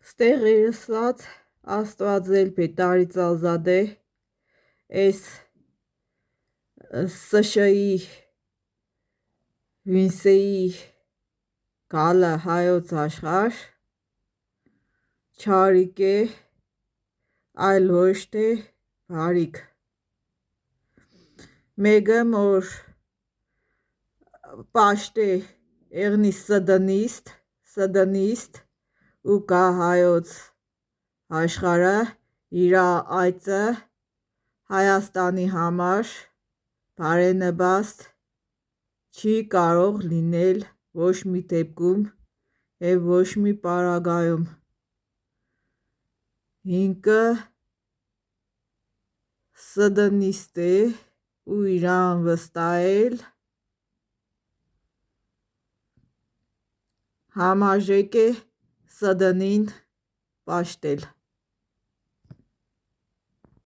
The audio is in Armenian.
Ստեղերսած Աստվածել Բետարիցալզադե այս ՍՇ-ի Վինսեի գալը հայոց աշխարհ չարիք է, այլ ոչ թե բարիք։ Մեկը որ պաշտե եղնի սդնիստ ու կա հայոց աշխարհը իրա այծը Հայաստանի համար բարենպաստ չի կարող լինել ոչ մի դեպքում և ոչ մի պարագայում։ Ինքը սդնիստ է ու իրան վստահել համարժեք է սդնին պաշտել։